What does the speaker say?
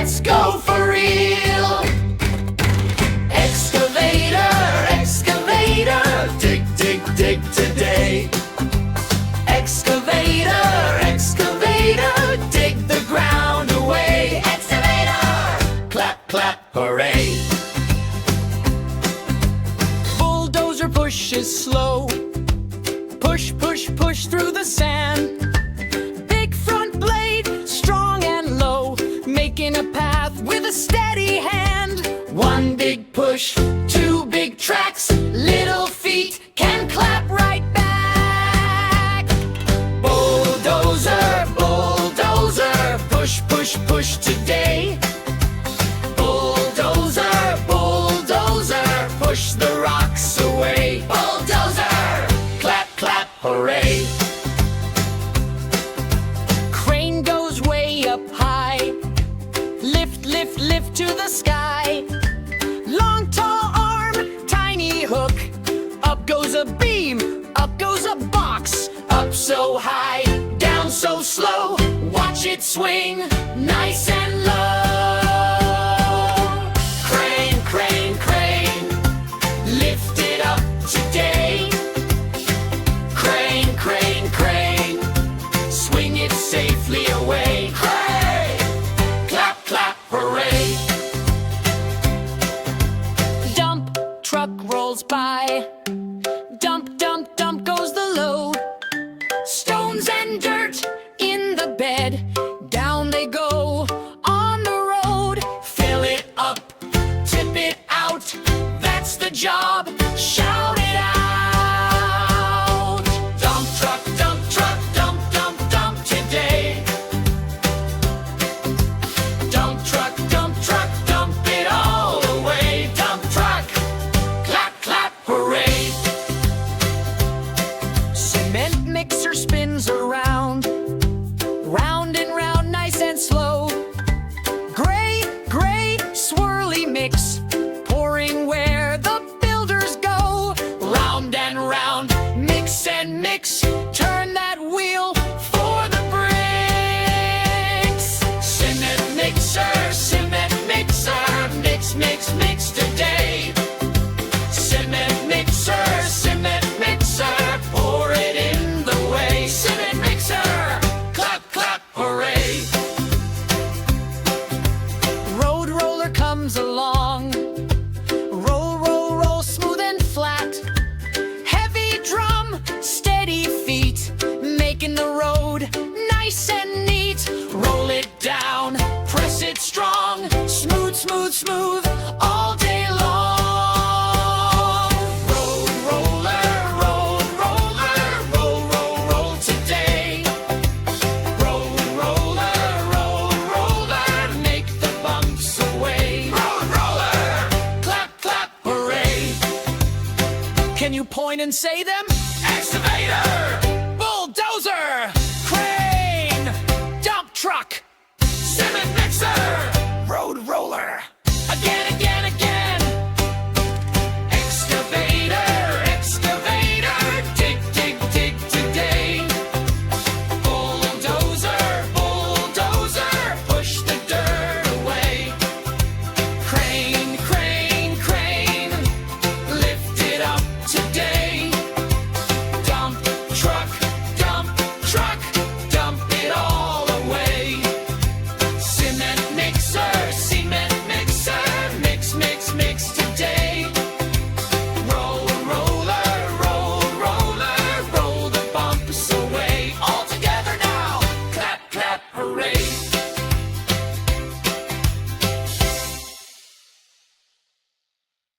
let's go for real. Excavator, excavator, dig, dig, dig today. Excavator, excavator, dig the ground away. Excavator! Clap, clap, hooray. Bulldozer pushes slow. Push, push, push through the sand. Big front blade, strong and low, making a path with a steady hand. One big push, two big tracks, little feet can clap right back. Bulldozer, bulldozer, push, push, push today. Bulldozer, bulldozer, push the rocks away. Bulldozer, clap, clap, hooray. Crane goes way up high, lift, lift, lift to the sky. Long, tall arm, tiny hook, up goes a beam, up goes a box. Up so high, down so slow, watch it swing, nice and low. Crane, crane, crane, lift it up today. Crane, crane, crane, swing it safely away. Crane, clap, clap, hooray. Dump truck rolls by, dump, dump, dump goes the load. Stones and dirt in the bed, down they go on the road. Fill it up, tip it out, that's the job, shout it out. Dump truck, dump truck, dump, dump, dump today. Dump truck, dump it all away. Dump truck, clap, clap, hooray. Cement mixer spins around, round and round, nice and slow. Gray, gray, swirly mix, pouring where the builders go. Round and round, mix and mix, turn that wheel for the bricks. Cement mixer, mix, mix, mix today. Cement mixer, pour it in the way. Cement mixer, clap, clap, hooray. Road roller comes along, roll, roll, roll, smooth and flat. Heavy drum, steady feet, making the road nice and neat. Roll it down, press it strong, smooth, smooth, smooth, all day long. Road roller, roll, roll, roll today. Road roller, make the bumps away. Road roller, clap, clap, hooray. Can you point and say them? Excavator!